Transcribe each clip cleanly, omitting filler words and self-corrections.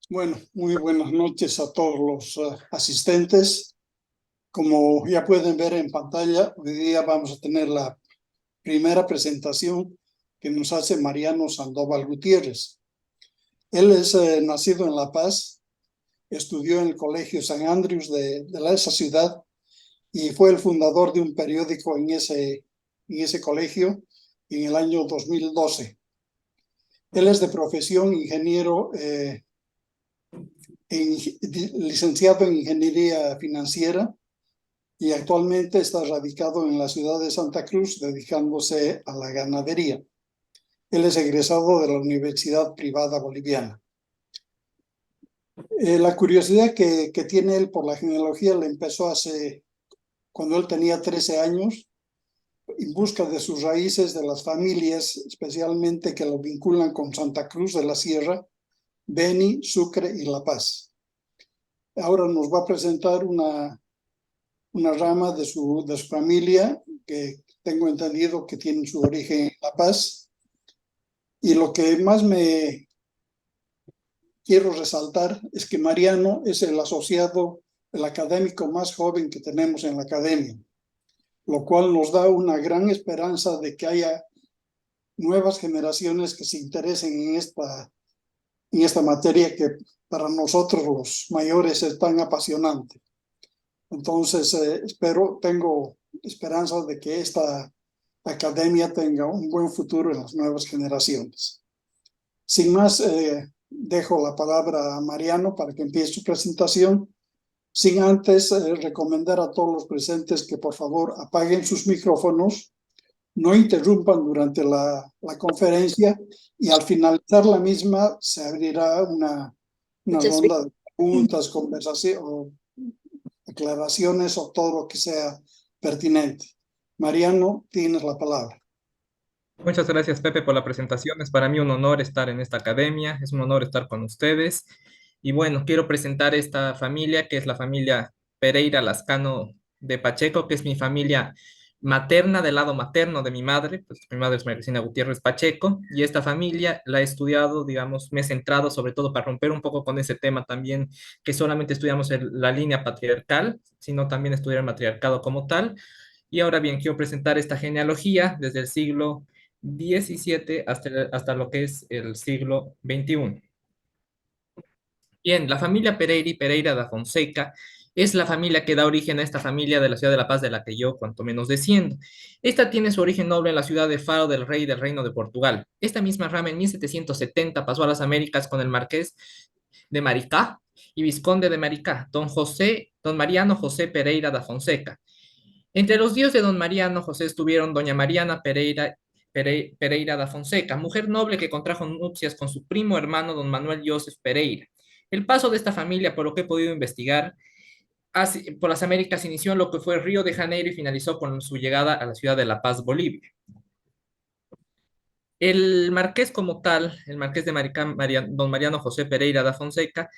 Bueno, muy buenas noches a todos los asistentes. Como ya pueden ver en pantalla, hoy día vamos a tener la primera presentación que nos hace Mariano Sandoval Gutiérrez. Él es nacido en La Paz, estudió en el Colegio San Andrews de esa ciudad y fue el fundador de un periódico en ese colegio en el año 2012. Él es de profesión ingeniero licenciado en Ingeniería Financiera y actualmente está radicado en la ciudad de Santa Cruz, dedicándose a la ganadería. Él es egresado de la Universidad Privada Boliviana. La curiosidad que tiene él por la genealogía le empezó cuando él tenía 13 años, en busca de sus raíces, de las familias, especialmente que lo vinculan con Santa Cruz de la Sierra, Beni, Sucre y La Paz. Ahora nos va a presentar una rama de su familia que tengo entendido que tiene su origen en La Paz. Y lo que más me quiero resaltar es que Mariano es el asociado, el académico más joven que tenemos en la academia, lo cual nos da una gran esperanza de que haya nuevas generaciones que se interesen en esta materia que para nosotros los mayores es tan apasionante. Entonces, tengo esperanza de que esta academia tenga un buen futuro en las nuevas generaciones. Sin más, dejo la palabra a Mariano para que empiece su presentación, sin antes recomendar a todos los presentes que por favor apaguen sus micrófonos, no interrumpan durante la conferencia y al finalizar la misma se abrirá una Muchas gracias. ronda de preguntas, conversación o aclaraciones o todo lo que sea pertinente. Mariano, tienes la palabra. Muchas gracias, Pepe, por la presentación. Es para mí un honor estar en esta academia, es un honor estar con ustedes. Y bueno, quiero presentar esta familia, que es la familia Pereira Lascano de Pacheco, que es mi familia materna, del lado materno de mi madre, pues mi madre es Maricina Gutiérrez Pacheco, y esta familia la he estudiado, digamos, me he centrado sobre todo para romper un poco con ese tema también, que solamente estudiamos la línea patriarcal, sino también estudiar el matriarcado como tal. Y ahora bien, quiero presentar esta genealogía desde el siglo 17 hasta lo que es el siglo XXI. Bien, la familia Pereira y Pereira da Fonseca es la familia que da origen a esta familia de la ciudad de La Paz, de la que yo cuanto menos desciendo. Esta tiene su origen noble en la ciudad de Faro del Rey del Reino de Portugal. Esta misma rama en 1770 pasó a las Américas con el marqués de Maricá y vizconde de Maricá, don Mariano José Pereira da Fonseca. Entre los tíos de don Mariano José estuvieron doña Mariana Pereira da Fonseca, mujer noble que contrajo nupcias con su primo hermano don Manuel Joseph Pereira. El paso de esta familia, por lo que he podido investigar, por las Américas inició en lo que fue Río de Janeiro y finalizó con su llegada a la ciudad de La Paz, Bolivia. El marqués como tal, el marqués de Maricá, don Mariano José Pereira da Fonseca,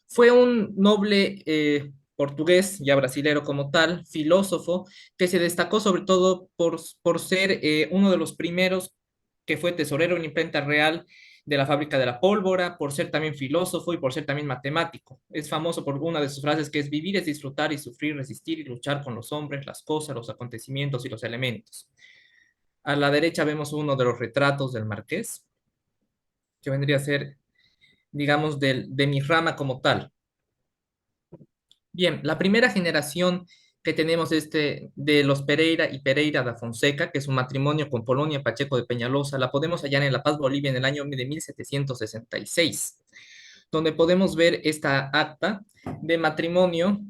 fue un noble portugués, ya brasilero como tal, filósofo, que se destacó sobre todo por ser uno de los primeros que fue tesorero en imprenta real de la fábrica de la pólvora, por ser también filósofo y por ser también matemático. Es famoso por una de sus frases que es vivir es disfrutar y sufrir, resistir y luchar con los hombres, las cosas, los acontecimientos y los elementos. A la derecha vemos uno de los retratos del marqués, que vendría a ser, digamos, de mi rama como tal. Bien, la primera generación que tenemos de los Pereira y Pereira da Fonseca, que es un matrimonio con Polonia Pacheco de Peñalosa, la podemos hallar en La Paz, Bolivia, en el año de 1766, donde podemos ver esta acta de matrimonio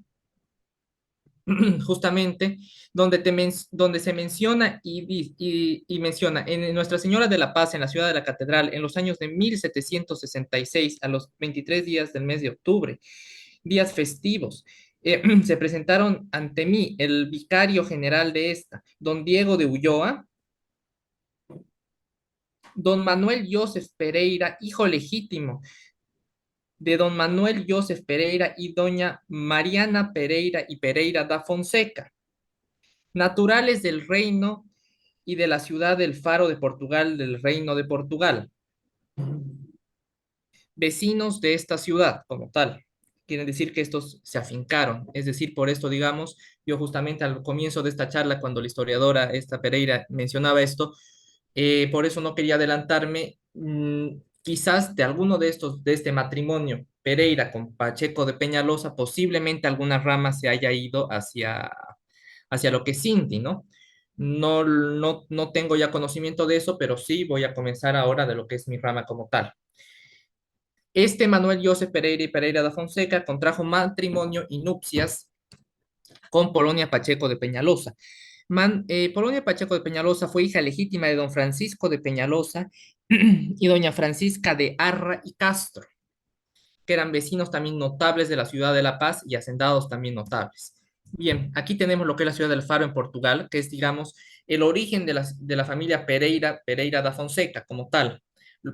justamente donde se menciona y menciona en Nuestra Señora de la Paz, en la ciudad de la Catedral, en los años de 1766 a los 23 días del mes de octubre, días festivos. Se presentaron ante mí el vicario general de esta, don Diego de Ulloa, don Manuel Joseph Pereira, hijo legítimo de don Manuel Joseph Pereira y doña Mariana Pereira y Pereira da Fonseca, naturales del reino y de la ciudad del Faro de Portugal, del Reino de Portugal. vecinos de esta ciudad como tal. Quiere decir que estos se afincaron. Es decir, por esto, digamos, yo justamente al comienzo de esta charla, cuando la historiadora esta Pereira mencionaba esto, por eso no quería adelantarme. Quizás de alguno de estos, de este matrimonio Pereira con Pacheco de Peñalosa, posiblemente alguna rama se haya ido hacia lo que es Cinti, ¿no? No tengo ya conocimiento de eso, pero sí voy a comenzar ahora de lo que es mi rama como tal. Este Manuel José Pereira y Pereira da Fonseca contrajo matrimonio y nupcias con Polonia Pacheco de Peñalosa. Polonia Pacheco de Peñalosa fue hija legítima de don Francisco de Peñalosa y doña Francisca de Arra y Castro, que eran vecinos también notables de la ciudad de La Paz y hacendados también notables. Bien, aquí tenemos lo que es la ciudad del Faro en Portugal, que es, digamos, el origen de la familia Pereira, Pereira da Fonseca como tal,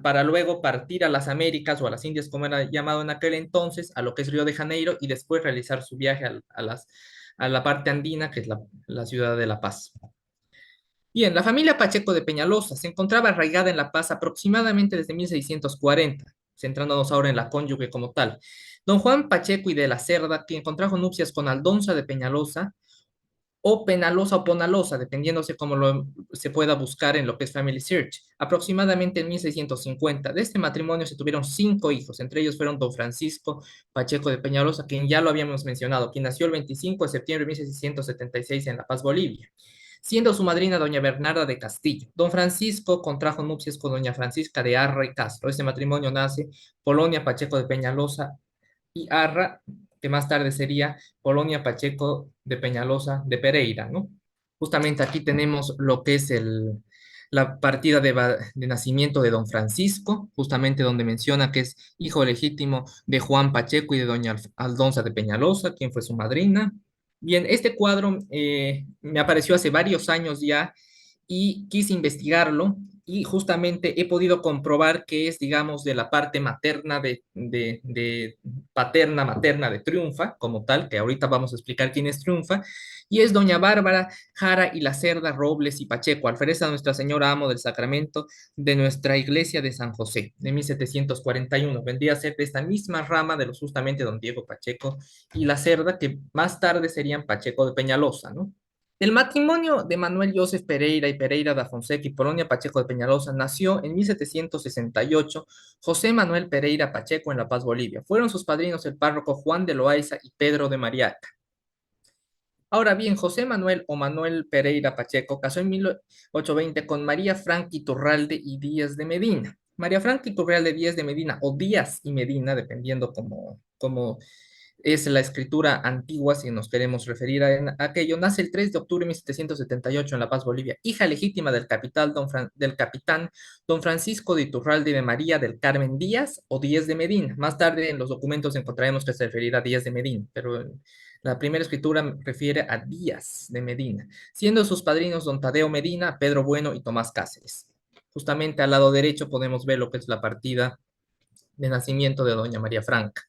para luego partir a las Américas o a las Indias, como era llamado en aquel entonces, a lo que es Río de Janeiro, y después realizar su viaje a la parte andina, que es la ciudad de La Paz. Bien, la familia Pacheco de Peñalosa se encontraba arraigada en La Paz aproximadamente desde 1640, centrándonos ahora en la cónyuge como tal. Don Juan Pacheco y de la Cerda, quien contrajo nupcias con Aldonza de Peñalosa, o Penalosa o Ponalosa, dependiéndose cómo se pueda buscar en lo que es Family Search, aproximadamente en 1650. De este matrimonio se tuvieron 5 hijos, entre ellos fueron don Francisco Pacheco de Peñalosa, quien ya lo habíamos mencionado, quien nació el 25 de septiembre de 1676 en La Paz, Bolivia, siendo su madrina doña Bernarda de Castillo. Don Francisco contrajo nupcias con doña Francisca de Arra y Castro. Este matrimonio nace Polonia Pacheco de Peñalosa y Arra, que más tarde sería Polonia Pacheco de Peñalosa de Pereira, ¿no? Justamente aquí tenemos lo que es la partida de nacimiento de don Francisco, justamente donde menciona que es hijo legítimo de Juan Pacheco y de doña Aldonza de Peñalosa, quien fue su madrina. Bien, este cuadro me apareció hace varios años ya y quise investigarlo y justamente he podido comprobar que es, digamos, de la parte materna de paterna, materna de Triunfa, como tal, que ahorita vamos a explicar quién es Triunfa, y es doña Bárbara Jara y la Cerda Robles y Pacheco, alfereza de Nuestra Señora Amo del Sacramento de nuestra iglesia de San José, de 1741. Vendría a ser de esta misma rama de los justamente don Diego Pacheco y la Cerda, que más tarde serían Pacheco de Peñalosa, ¿no? El matrimonio de Manuel Joseph Pereira y Pereira da Fonseca y Polonia Pacheco de Peñalosa nació en 1768 José Manuel Pereira Pacheco en La Paz, Bolivia. Fueron sus padrinos el párroco Juan de Loaiza y Pedro de Mariaca. Ahora bien, José Manuel o Manuel Pereira Pacheco casó en 1820 con María Frank Iturralde y Díaz de Medina. María Frank Iturralde Díaz de Medina o Díaz y Medina, dependiendo cómo es la escritura antigua, si nos queremos referir a aquello, nace el 3 de octubre de 1778 en La Paz, Bolivia, hija legítima del capitán don Francisco de Iturralde y de María del Carmen Díaz o Díaz de Medina. Más tarde en los documentos encontraremos que se referirá a Díaz de Medina, pero la primera escritura refiere a Díaz de Medina, siendo sus padrinos don Tadeo Medina, Pedro Bueno y Tomás Cáceres. Justamente al lado derecho podemos ver lo que es la partida de nacimiento de doña María Franca.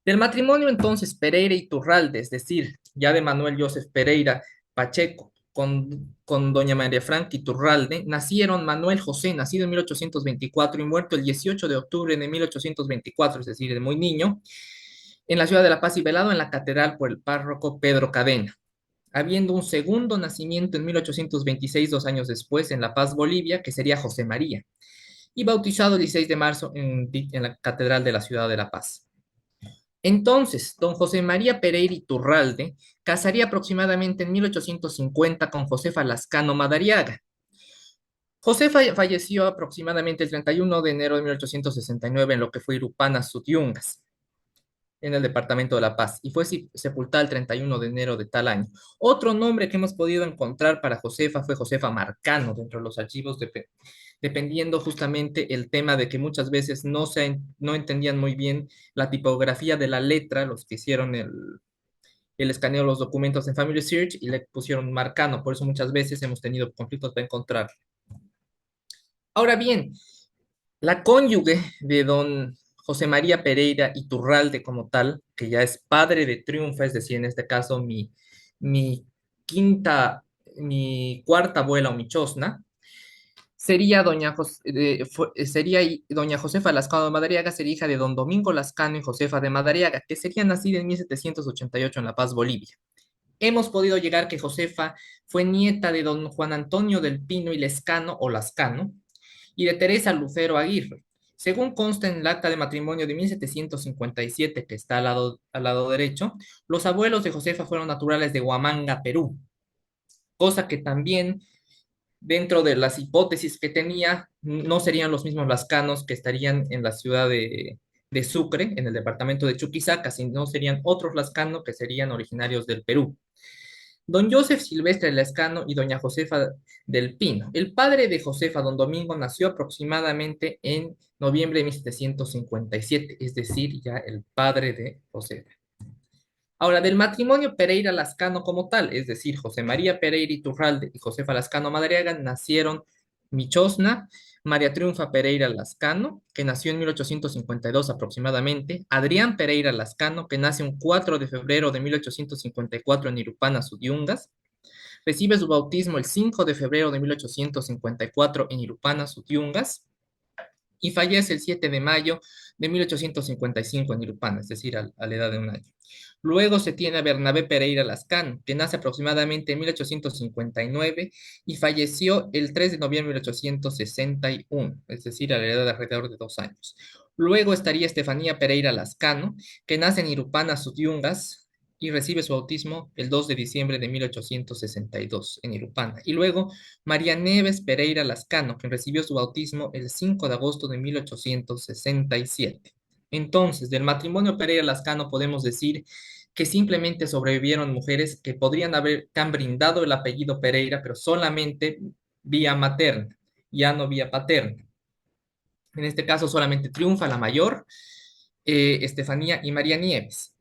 Del matrimonio entonces Pereira y Turralde, es decir, ya de Manuel Joseph Pereira Pacheco con doña María Franca Iturralde, nacieron Manuel José, nacido en 1824 y muerto el 18 de octubre de 1824, es decir, de muy niño, en la ciudad de La Paz y velado en la catedral por el párroco Pedro Cadena, habiendo un segundo nacimiento en 1826, 2 años después, en La Paz, Bolivia, que sería José María, y bautizado el 16 de marzo en la catedral de la ciudad de La Paz. Entonces, don José María Pereira Iturralde casaría aproximadamente en 1850 con Josefa Lascano Madariaga. Josefa falleció aproximadamente el 31 de enero de 1869 en lo que fue Irupana, Sutiungas, en el departamento de La Paz, y fue sepultada el 31 de enero de tal año. Otro nombre que hemos podido encontrar para Josefa fue Josefa Marcano dentro de los archivos, dependiendo justamente el tema de que muchas veces no entendían muy bien la tipografía de la letra, los que hicieron el escaneo de los documentos en Family Search y le pusieron Marcano, por eso muchas veces hemos tenido conflictos para encontrar. Ahora bien, la cónyuge de don José María Pereira Iturralde como tal, que ya es padre de Triunfa, es decir, en este caso mi quinta, mi cuarta abuela o mi chosna, doña Josefa Lascano de Madariaga, sería hija de don Domingo Lascano y Josefa de Madariaga, que sería nacida en 1788 en La Paz, Bolivia. Hemos podido llegar que Josefa fue nieta de don Juan Antonio del Pino y Lescano o Lascano y de Teresa Lucero Aguirre. Según consta en el acta de matrimonio de 1757, que está al lado derecho, los abuelos de Josefa fueron naturales de Huamanga, Perú, cosa que también dentro de las hipótesis que tenía, no serían los mismos lascanos que estarían en la ciudad de Sucre, en el departamento de Chuquisaca, sino serían otros lascanos que serían originarios del Perú. Don Joseph Silvestre Lascano y doña Josefa del Pino. El padre de Josefa, don Domingo, nació aproximadamente en noviembre de 1757, es decir, ya el padre de Josefa. Ahora, del matrimonio Pereira Lascano como tal, es decir, José María Pereira Iturralde y Josefa Lascano Madariaga, nacieron Michosna, María Triunfa Pereira Lascano, que nació en 1852 aproximadamente, Adrián Pereira Lascano, que nace un 4 de febrero de 1854 en Irupana, Sutiungas, recibe su bautismo el 5 de febrero de 1854 en Irupana, Sutiungas, y fallece el 7 de mayo de 1855 en Irupana, es decir, a la edad de un año. Luego se tiene a Bernabé Pereira Lascano, que nace aproximadamente en 1859 y falleció el 3 de noviembre de 1861, es decir, a la edad de alrededor de 2 años. Luego estaría Estefanía Pereira Lascano, que nace en Irupana, Sutiungas, y recibe su bautismo el 2 de diciembre de 1862 en Irupana. Y luego María Nieves Pereira Lascano, quien recibió su bautismo el 5 de agosto de 1867. Entonces, del matrimonio Pereira Lascano podemos decir que simplemente sobrevivieron mujeres que podrían haber que han brindado el apellido Pereira, pero solamente vía materna, ya no vía paterna. En este caso solamente triunfa la mayor, Estefanía y María Nieves.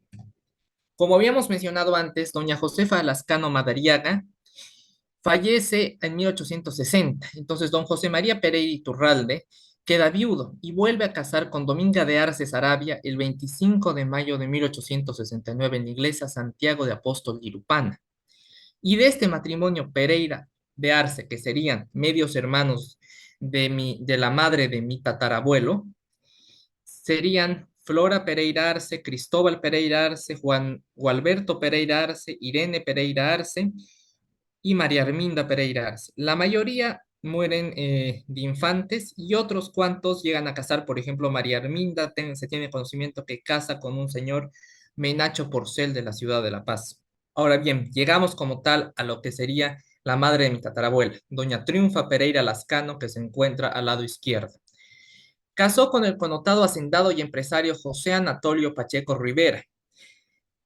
Como habíamos mencionado antes, doña Josefa Lascano Madariaga fallece en 1860. Entonces, don José María Pereira Iturralde queda viudo y vuelve a casar con Dominga de Arce Sarabia el 25 de mayo de 1869 en la iglesia Santiago de Apóstol Irupana. Y de este matrimonio Pereira de Arce, que serían medios hermanos de la madre de mi tatarabuelo, serían Flora Pereira Arce, Cristóbal Pereira Arce, Juan Gualberto Pereira Arce, Irene Pereira Arce y María Arminda Pereira Arce. La mayoría mueren de infantes y otros cuantos llegan a casar. Por ejemplo, María Arminda se tiene conocimiento que casa con un señor Menacho Porcel de la ciudad de La Paz. Ahora bien, llegamos como tal a lo que sería la madre de mi tatarabuela, doña Triunfa Pereira Lascano, que se encuentra al lado izquierdo. Casó con el connotado hacendado y empresario José Anatolio Pacheco Rivera,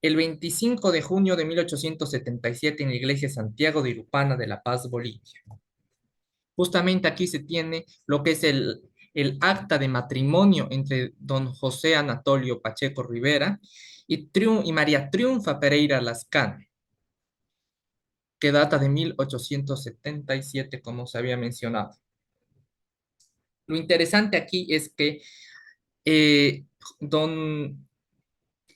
el 25 de junio de 1877 en la iglesia Santiago de Irupana de La Paz, Bolivia. Justamente aquí se tiene lo que es el acta de matrimonio entre don José Anatolio Pacheco Rivera y María Triunfa Pereira Lascano, que data de 1877, como se había mencionado. Lo interesante aquí es que eh, don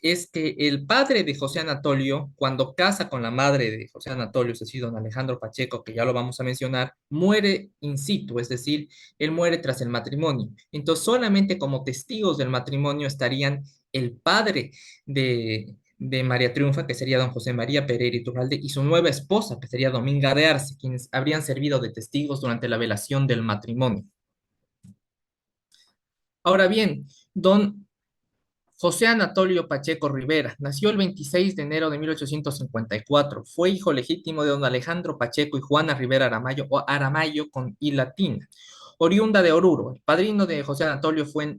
es que el padre de José Anatolio, cuando casa con la madre de José Anatolio, es decir, don Alejandro Pacheco, que ya lo vamos a mencionar, muere in situ, es decir, él muere tras el matrimonio. Entonces, solamente como testigos del matrimonio estarían el padre de María Triunfa, que sería don José María Pereira Iturralde, y su nueva esposa, que sería Dominga de Arce, quienes habrían servido de testigos durante la velación del matrimonio. Ahora bien, don José Anatolio Pacheco Rivera nació el 26 de enero de 1854. Fue hijo legítimo de don Alejandro Pacheco y Juana Rivera Aramayo, o Aramayo con I latina, oriunda de Oruro. El padrino de José Anatolio fue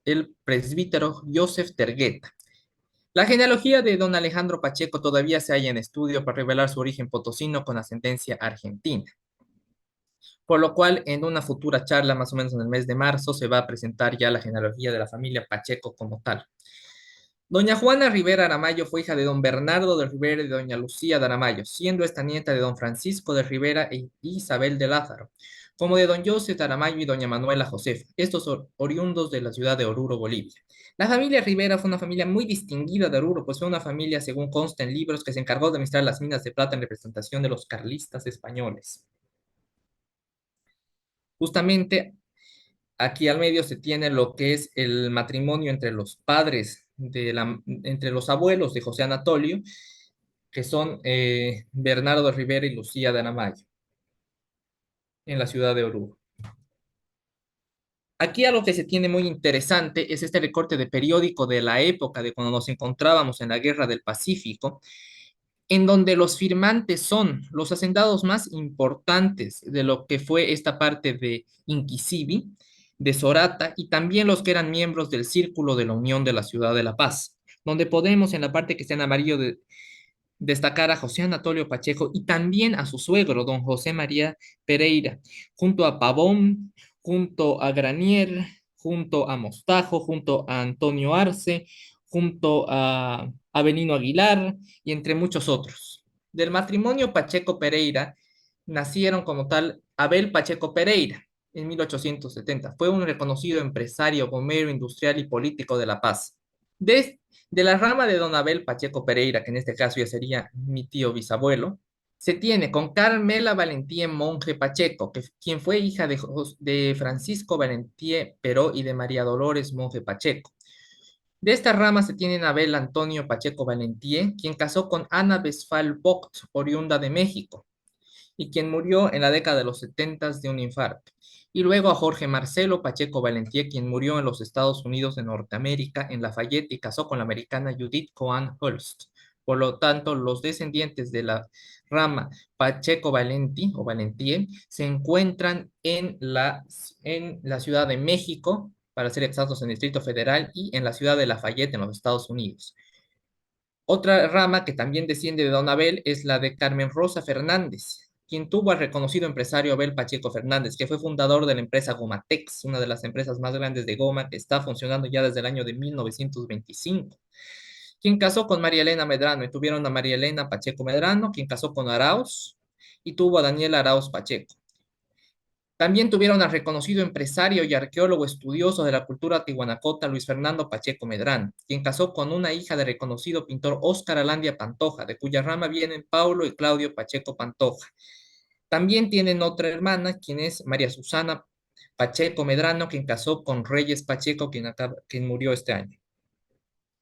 el presbítero Joseph Tergueta. La genealogía de don Alejandro Pacheco todavía se halla en estudio para revelar su origen potosino con ascendencia argentina. Por lo cual, en una futura charla, más o menos en el mes de marzo, se va a presentar ya la genealogía de la familia Pacheco como tal. Doña Juana Rivera Aramayo fue hija de don Bernardo de Rivera y de doña Lucía de Aramayo, siendo esta nieta de don Francisco de Rivera e Isabel de Lázaro, como de don José de Aramayo y doña Manuela Josefa, estos oriundos de la ciudad de Oruro, Bolivia. La familia Rivera fue una familia muy distinguida de Oruro, pues fue una familia, según consta en libros, que se encargó de administrar las minas de plata en representación de los carlistas españoles. Justamente aquí al medio se tiene lo que es el matrimonio entre los padres entre los abuelos de José Anatolio, que son Bernardo Rivera y Lucía de Anamayo, en la ciudad de Oruro. Aquí algo que se tiene muy interesante es este recorte de periódico de la época de cuando nos encontrábamos en la Guerra del Pacífico, en donde los firmantes son los hacendados más importantes de lo que fue esta parte de Inquisivi, de Sorata, y también los que eran miembros del Círculo de la Unión de la Ciudad de La Paz, donde podemos en la parte que está en amarillo destacar a José Anatolio Pacheco y también a su suegro, don José María Pereira, junto a Pavón, junto a Granier, junto a Mostajo, junto a Antonio Arce, junto a Benino Aguilar y entre muchos otros. Del matrimonio Pacheco Pereira nacieron como tal Abel Pacheco Pereira en 1870. Fue un reconocido empresario, bombero, industrial y político de La Paz. De la rama de don Abel Pacheco Pereira, que en este caso ya sería mi tío bisabuelo, se tiene con Carmela Valentía Monje Pacheco, quien fue hija de Francisco Valentía Peró y de María Dolores Monje Pacheco. De esta rama se tiene Abel Antonio Pacheco Valentía, quien casó con Ana Besfal Vogt, oriunda de México, y quien murió en la década de los 70 de un infarto. Y luego a Jorge Marcelo Pacheco Valentía, quien murió en los Estados Unidos de Norteamérica, en Lafayette, y casó con la americana Judith Coan Holst. Por lo tanto, los descendientes de la rama Pacheco Valenti o Valentier se encuentran en la Ciudad de México, para ser exactos, en el Distrito Federal, y en la ciudad de Lafayette, en los Estados Unidos. Otra rama que también desciende de don Abel es la de Carmen Rosa Fernández, quien tuvo al reconocido empresario Abel Pacheco Fernández, que fue fundador de la empresa Gomatex, una de las empresas más grandes de goma que está funcionando ya desde el año de 1925, quien casó con María Elena Medrano y tuvieron a María Elena Pacheco Medrano, quien casó con Arauz y tuvo a Daniel Arauz Pacheco. También tuvieron al reconocido empresario y arqueólogo estudioso de la cultura tihuanacota Luis Fernando Pacheco Medrano, quien casó con una hija del reconocido pintor Óscar Alandia Pantoja, de cuya rama vienen Paulo y Claudio Pacheco Pantoja. También tienen otra hermana, quien es María Susana Pacheco Medrano, quien casó con Reyes Pacheco, quien murió este año.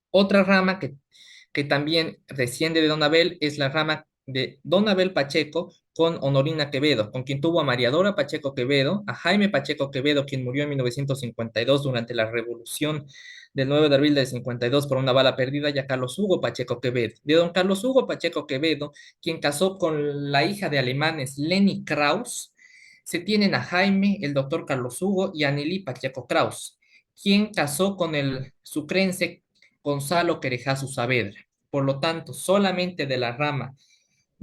Otra rama que también desciende de Don Abel es la rama de Don Abel Pacheco con Honorina Quevedo, con quien tuvo a María Dora Pacheco Quevedo, a Jaime Pacheco Quevedo, quien murió en 1952 durante la revolución del 9 de abril del 52 por una bala perdida, y a Carlos Hugo Pacheco Quevedo. De don Carlos Hugo Pacheco Quevedo, quien casó con la hija de alemanes Lenny Krauss, se tienen a Jaime, el doctor Carlos Hugo, y a Nelly Pacheco Krauss, quien casó con el sucrense Gonzalo Querejazu Saavedra. Por lo tanto, solamente de la rama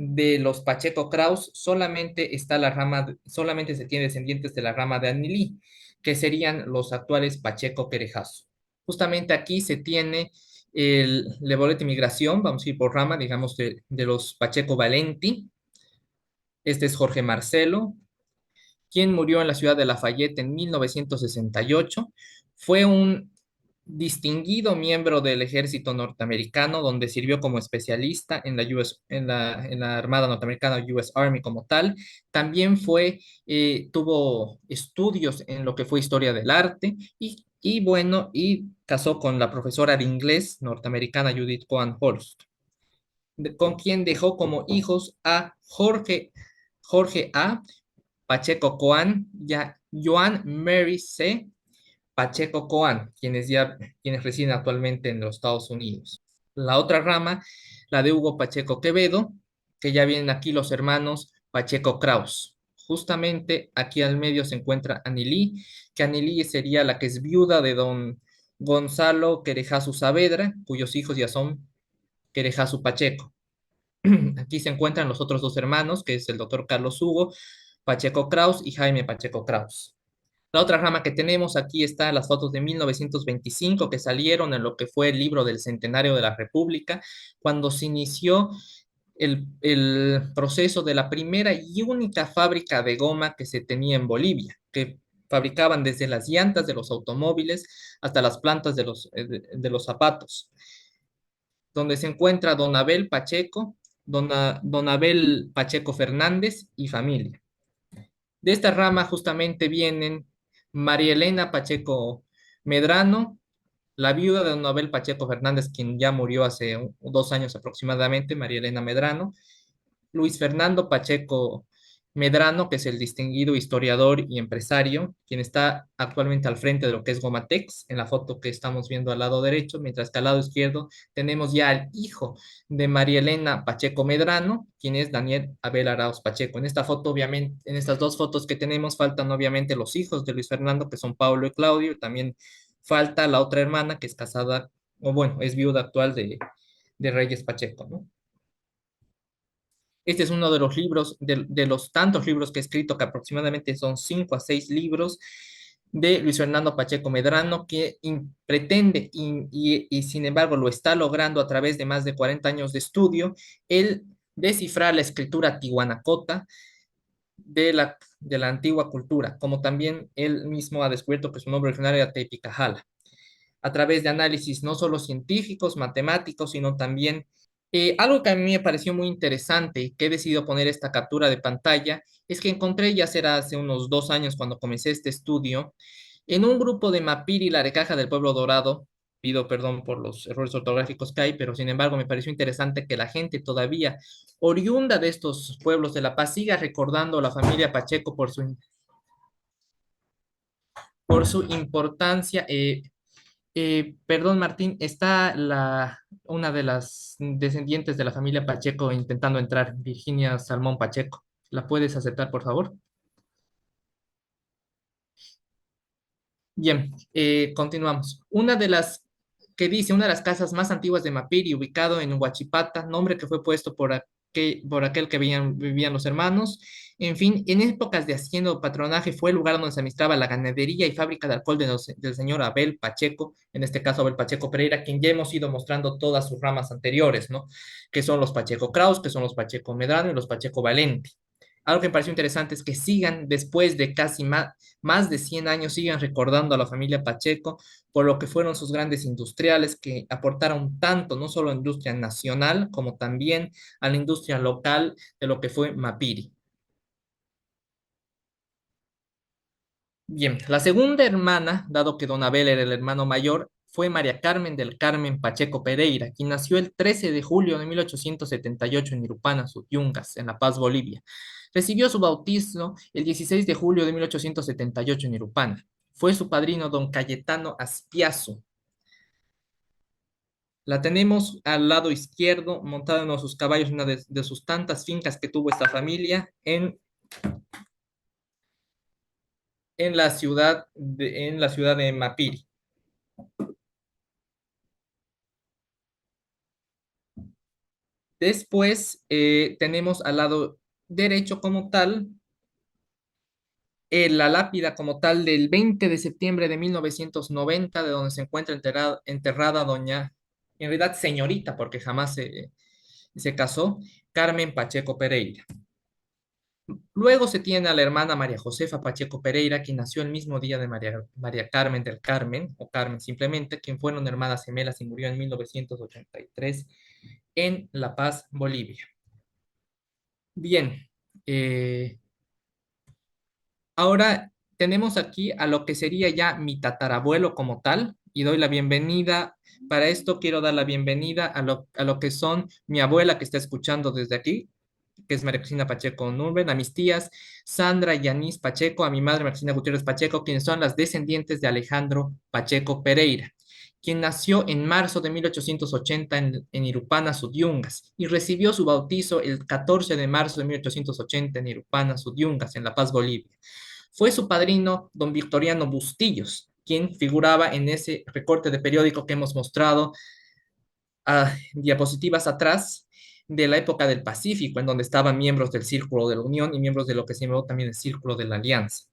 de los Pacheco Kraus, solamente se tiene descendientes de la rama de Anilí, que serían los actuales Pacheco Querejazo. Justamente aquí se tiene el boleto de migración, vamos a ir por rama, digamos, de los Pacheco Valenti. Este es Jorge Marcelo, quien murió en la ciudad de Lafayette en 1968. Fue un distinguido miembro del ejército norteamericano, donde sirvió como especialista en la Armada norteamericana, US Army como tal. También tuvo estudios en lo que fue historia del arte y bueno, y casó con la profesora de inglés norteamericana Judith Coan Holst, con quien dejó como hijos a Jorge A. Pacheco Coan y a Joan Mary C. Pacheco Coan, quienes residen actualmente en los Estados Unidos. La otra rama, la de Hugo Pacheco Quevedo, que ya vienen aquí los hermanos Pacheco Kraus. Justamente aquí al medio se encuentra Anilí, que Anilí sería la que es viuda de don Gonzalo Querejazu Saavedra, cuyos hijos ya son Querejazu Pacheco. Aquí se encuentran los otros dos hermanos, que es el doctor Carlos Hugo Pacheco Kraus y Jaime Pacheco Kraus. La otra rama que tenemos aquí está las fotos de 1925 que salieron en lo que fue el libro del Centenario de la República, cuando se inició el proceso de la primera y única fábrica de goma que se tenía en Bolivia, que fabricaban desde las llantas de los automóviles hasta las plantas de los zapatos, donde se encuentra don Abel Pacheco, don Abel Pacheco Fernández y familia. De esta rama justamente vienen María Elena Pacheco Medrano, la viuda de don Abel Pacheco Fernández, quien ya murió hace 2 años aproximadamente, María Elena Medrano, Luis Fernando Pacheco Medrano, que es el distinguido historiador y empresario, quien está actualmente al frente de lo que es Gomatex, en la foto que estamos viendo al lado derecho, mientras que al lado izquierdo tenemos ya al hijo de María Elena Pacheco Medrano, quien es Daniel Abel Arauz Pacheco. En esta foto, obviamente, en estas dos fotos que tenemos, faltan obviamente los hijos de Luis Fernando, que son Pablo y Claudio, también falta la otra hermana que es casada, o bueno, es viuda actual de Reyes Pacheco, ¿no? Este es uno de los libros, de los tantos libros que he escrito, que aproximadamente son 5 a 6 libros, de Luis Fernando Pacheco Medrano, que pretende y sin embargo lo está logrando a través de más de 40 años de estudio, el descifrar la escritura tihuanacota de la antigua cultura, como también él mismo ha descubierto que su nombre originario era Tepicajala, a través de análisis no solo científicos, matemáticos, sino también algo que a mí me pareció muy interesante y que he decidido poner esta captura de pantalla es que encontré, ya será hace unos 2 años cuando comencé este estudio, en un grupo de Mapiri, la Arecaja del Pueblo Dorado. Pido perdón por los errores ortográficos que hay, pero sin embargo me pareció interesante que la gente todavía oriunda de estos pueblos de La Paz siga recordando a la familia Pacheco por su importancia. Perdón, Martín, está una de las descendientes de la familia Pacheco intentando entrar, Virginia Salmón Pacheco. ¿La puedes aceptar, por favor? Bien, continuamos. Una de las casas más antiguas de Mapiri, ubicado en Huachipata, nombre que fue puesto por aquel que vivían los hermanos. En fin, en épocas de hacienda o patronaje fue el lugar donde se administraba la ganadería y fábrica de alcohol del señor Abel Pacheco, en este caso Abel Pacheco Pereira, quien ya hemos ido mostrando todas sus ramas anteriores, ¿no? Que son los Pacheco Kraus, que son los Pacheco Medrano y los Pacheco Valente. Algo que me pareció interesante es que sigan, después de casi más de 100 años, sigan recordando a la familia Pacheco por lo que fueron sus grandes industriales que aportaron tanto, no solo a la industria nacional, como también a la industria local de lo que fue Mapiri. Bien, la segunda hermana, dado que Don Abel era el hermano mayor, fue María Carmen del Carmen Pacheco Pereira, quien nació el 13 de julio de 1878 en Irupana, Yungas, en La Paz, Bolivia. Recibió su bautismo el 16 de julio de 1878 en Irupana. Fue su padrino don Cayetano Aspiazu. La tenemos al lado izquierdo, montada en uno de sus caballos, una de sus tantas fincas que tuvo esta familia en la ciudad de Mapiri. Después tenemos al lado derecho como tal la lápida como tal del 20 de septiembre de 1990, de donde se encuentra enterrada doña, en realidad señorita, porque jamás se casó, Carmen Pacheco Pereira. Luego se tiene a la hermana María Josefa Pacheco Pereira, quien nació el mismo día de María Carmen del Carmen, o Carmen simplemente, quien fueron hermanas gemelas y murió en 1983 en La Paz, Bolivia. Bien, ahora tenemos aquí a lo que sería ya mi tatarabuelo como tal, y doy la bienvenida. Para esto quiero dar la bienvenida a lo que son mi abuela que está escuchando desde aquí, que es María Cristina Pacheco Nurben, a mis tías Sandra y Yanis Pacheco, a mi madre María Cristina Gutiérrez Pacheco, quienes son las descendientes de Alejandro Pacheco Pereira, quien nació en marzo de 1880 en Irupana, Sudyungas, y recibió su bautizo el 14 de marzo de 1880 en Irupana, Sudyungas, en La Paz, Bolivia. Fue su padrino don Victoriano Bustillos, quien figuraba en ese recorte de periódico que hemos mostrado a diapositivas atrás, de la época del Pacífico, en donde estaban miembros del Círculo de la Unión y miembros de lo que se llamó también el Círculo de la Alianza.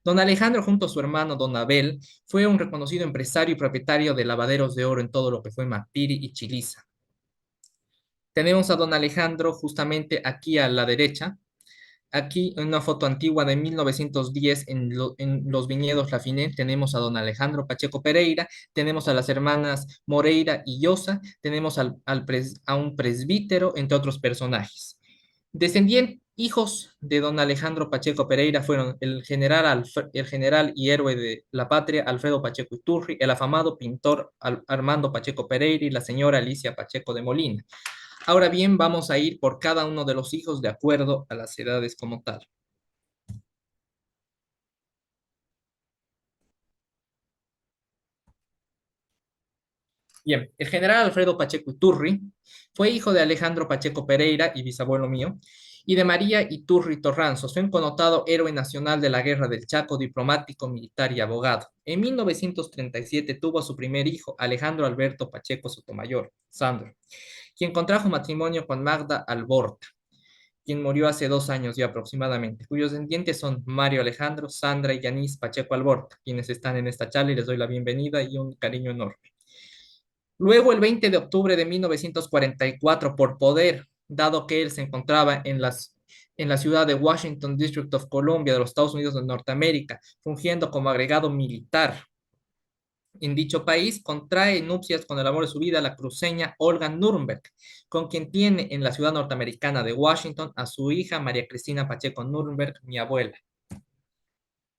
Don Alejandro, junto a su hermano Don Abel, fue un reconocido empresario y propietario de lavaderos de oro en todo lo que fue Mapiri y Chiliza. Tenemos a Don Alejandro justamente aquí a la derecha, aquí en una foto antigua de 1910 en los viñedos Lafiné, tenemos a don Alejandro Pacheco Pereira, tenemos a las hermanas Moreira y Llosa, tenemos a un presbítero, entre otros personajes. Hijos de don Alejandro Pacheco Pereira fueron el general y héroe de la patria Alfredo Pacheco Iturri, el afamado pintor Armando Pacheco Pereira y la señora Alicia Pacheco de Molina. Ahora bien, vamos a ir por cada uno de los hijos de acuerdo a las edades como tal. Bien, el general Alfredo Pacheco Iturri fue hijo de Alejandro Pacheco Pereira y bisabuelo mío, y de María Iturri Torranzos, fue un connotado héroe nacional de la Guerra del Chaco, diplomático, militar y abogado. En 1937 tuvo a su primer hijo, Alejandro Alberto Pacheco Sotomayor, Sandro, quien contrajo matrimonio con Magda Alborta, quien murió hace 2 años ya aproximadamente, cuyos descendientes son Mario Alejandro, Sandra y Yanis Pacheco Alborta, quienes están en esta charla y les doy la bienvenida y un cariño enorme. Luego, el 20 de octubre de 1944, por poder, dado que él se encontraba en la ciudad de Washington, District of Columbia, de los Estados Unidos de Norteamérica, fungiendo como agregado militar en dicho país, contrae nupcias con el amor de su vida, la cruceña Olga Nuremberg, con quien tiene en la ciudad norteamericana de Washington a su hija María Cristina Pacheco Nuremberg, mi abuela.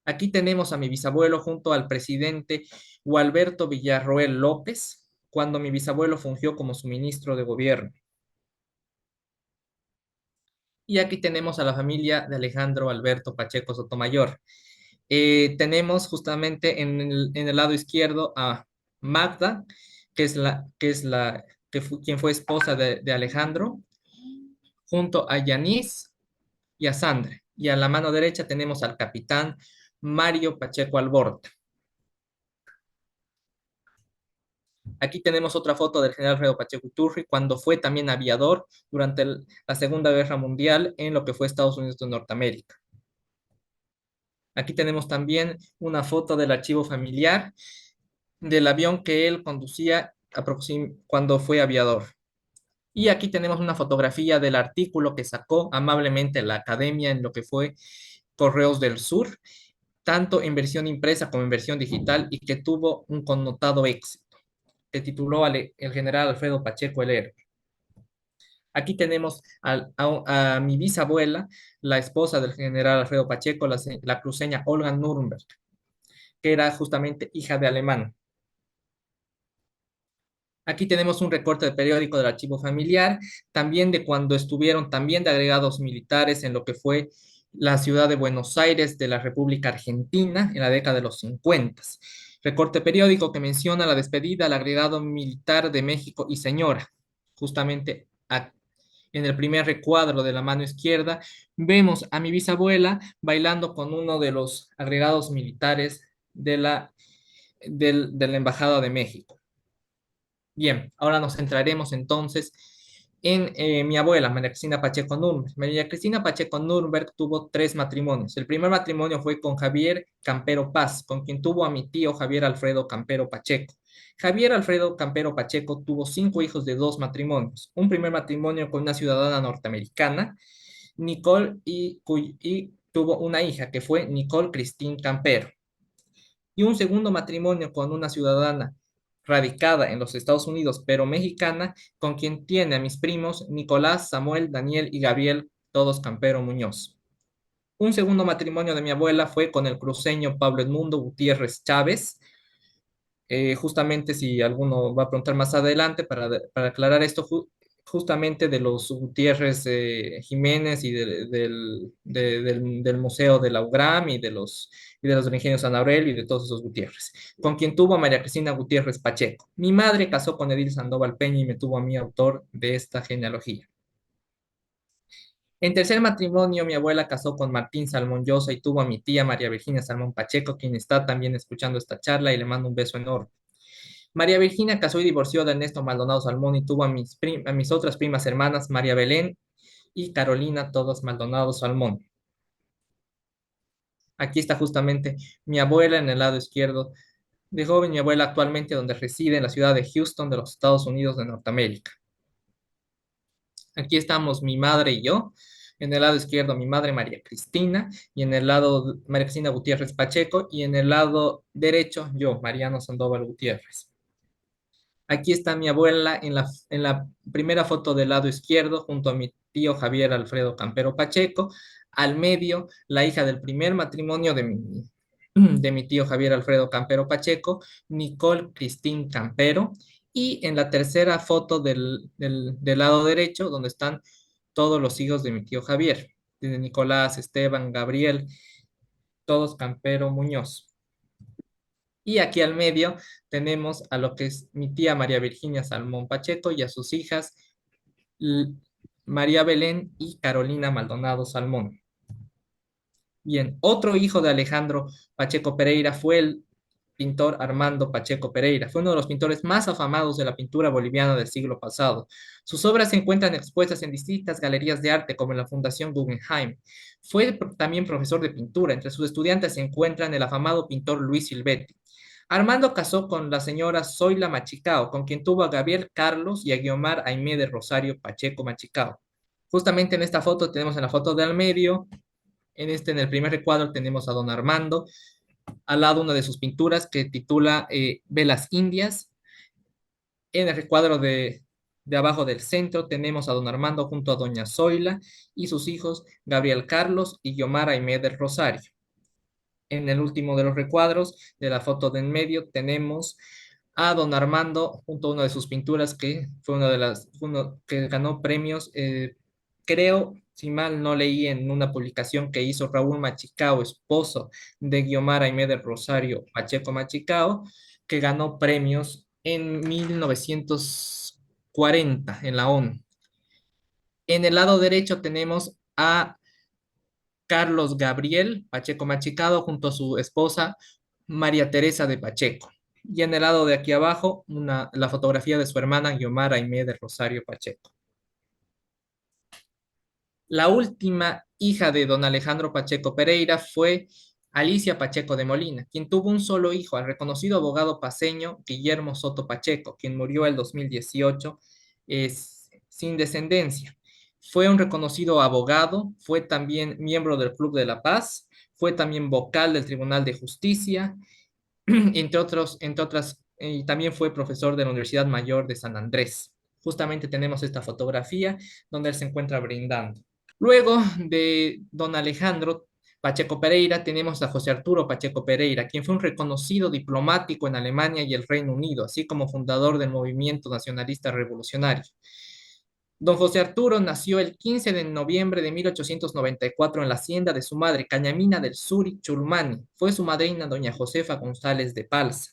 Aquí tenemos a mi bisabuelo junto al presidente Gualberto Villarroel López, cuando mi bisabuelo fungió como su ministro de gobierno. Y aquí tenemos a la familia de Alejandro Alberto Pacheco Sotomayor. Tenemos justamente en el lado izquierdo a Magda, quien fue esposa de Alejandro, junto a Yanis y a Sandra. Y a la mano derecha tenemos al capitán Mario Pacheco Alborta. Aquí tenemos otra foto del general Alfredo Pacheco Iturri cuando fue también aviador durante la Segunda Guerra Mundial en lo que fue Estados Unidos de Norteamérica. Aquí tenemos también una foto del archivo familiar del avión que él conducía cuando fue aviador. Y aquí tenemos una fotografía del artículo que sacó amablemente la academia en lo que fue Correos del Sur, tanto en versión impresa como en versión digital, y que tuvo un connotado éxito, que tituló el general Alfredo Pacheco el héroe. Aquí tenemos a mi bisabuela, la esposa del general Alfredo Pacheco, la cruceña Olga Nuremberg, que era justamente hija de alemán. Aquí tenemos un recorte de periódico del archivo familiar, también de cuando estuvieron también de agregados militares en lo que fue la ciudad de Buenos Aires de la República Argentina en la década de los 50. Recorte periódico que menciona la despedida al agregado militar de México y señora. Justamente en el primer recuadro de la mano izquierda vemos a mi bisabuela bailando con uno de los agregados militares de la Embajada de México. Bien, ahora nos centraremos entonces en mi abuela, María Cristina Pacheco Nuremberg. María Cristina Pacheco Nuremberg tuvo 3 matrimonios. El primer matrimonio fue con Javier Campero Paz, con quien tuvo a mi tío Javier Alfredo Campero Pacheco. Javier Alfredo Campero Pacheco tuvo 5 hijos de 2 matrimonios. Un primer matrimonio con una ciudadana norteamericana, Nicole, y tuvo una hija que fue Nicole Christine Campero. Y un segundo matrimonio con una ciudadana radicada en los Estados Unidos, pero mexicana, con quien tiene a mis primos Nicolás, Samuel, Daniel y Gabriel, todos Campero Muñoz. Un segundo matrimonio de mi abuela fue con el cruceño Pablo Edmundo Gutiérrez Chávez. Justamente si alguno va a preguntar más adelante para aclarar esto, justamente de los Gutiérrez Jiménez y del Museo de la UGRAM y de los del Ingenio San Aurelio y de todos esos Gutiérrez, con quien tuvo a María Cristina Gutiérrez Pacheco. Mi madre casó con Edil Sandoval Peña y me tuvo a mí autor de esta genealogía. En tercer matrimonio, mi abuela casó con Martín Salmón Llosa y tuvo a mi tía María Virginia Salmón Pacheco, quien está también escuchando esta charla y le mando un beso enorme. María Virginia casó y divorció de Ernesto Maldonado Salmón y tuvo a mis otras primas hermanas, María Belén y Carolina, todos Maldonado Salmón. Aquí está justamente mi abuela en el lado izquierdo de joven, mi abuela actualmente donde reside en la ciudad de Houston de los Estados Unidos de Norteamérica. Aquí estamos mi madre y yo. En el lado izquierdo mi madre María Cristina y en el lado María Cristina Gutiérrez Pacheco y en el lado derecho yo, Mariano Sandoval Gutiérrez. Aquí está mi abuela en la primera foto del lado izquierdo junto a mi tío Javier Alfredo Campero Pacheco. Al medio, la hija del primer matrimonio de mi tío Javier Alfredo Campero Pacheco, Nicole Cristín Campero. Y en la tercera foto del lado derecho, donde están todos los hijos de mi tío Javier, de Nicolás, Esteban, Gabriel, todos Campero Muñoz. Y aquí al medio tenemos a lo que es mi tía María Virginia Salmón Pacheco y a sus hijas L- María Belén y Carolina Maldonado Salmón. Bien, otro hijo de Alejandro Pacheco Pereira fue el pintor Armando Pacheco Pereira. Fue uno de los pintores más afamados de la pintura boliviana del siglo pasado. Sus obras se encuentran expuestas en distintas galerías de arte, como en la Fundación Guggenheim. Fue también profesor de pintura. Entre sus estudiantes se encuentran el afamado pintor Luis Silvetti. Armando casó con la señora Zoila Machicao, con quien tuvo a Gabriel Carlos y a Guiomar Aimé de Rosario Pacheco Machicao. Justamente en esta foto tenemos en la foto del medio, en el primer recuadro tenemos a don Armando, al lado una de sus pinturas que titula Velas Indias. En el recuadro de abajo del centro tenemos a don Armando junto a doña Zoila y sus hijos Gabriel Carlos y Guiomar Aimé del Rosario. En el último de los recuadros de la foto de en medio tenemos a don Armando junto a una de sus pinturas que fue una de uno que ganó premios, creo, si mal no leí en una publicación que hizo Raúl Machicao, esposo de Guiomar Aimé del Rosario Pacheco Machicao, que ganó premios en 1940 en la ONU. En el lado derecho tenemos a Carlos Gabriel Pacheco Machicado junto a su esposa María Teresa de Pacheco. Y en el lado de aquí abajo, la fotografía de su hermana Guiomar Aimé de Rosario Pacheco. La última hija de don Alejandro Pacheco Pereira fue Alicia Pacheco de Molina, quien tuvo un solo hijo, al reconocido abogado paceño Guillermo Soto Pacheco, quien murió el 2018 sin descendencia. Fue un reconocido abogado, fue también miembro del Club de la Paz, fue también vocal del Tribunal de Justicia, entre otras, y también fue profesor de la Universidad Mayor de San Andrés. Justamente tenemos esta fotografía donde él se encuentra brindando. Luego de don Alejandro Pacheco Pereira, tenemos a José Arturo Pacheco Pereira, quien fue un reconocido diplomático en Alemania y el Reino Unido, así como fundador del movimiento nacionalista revolucionario. Don José Arturo nació el 15 de noviembre de 1894 en la hacienda de su madre, Cañamina del Suri, Chulmani. Fue su madrina doña Josefa González de Palza.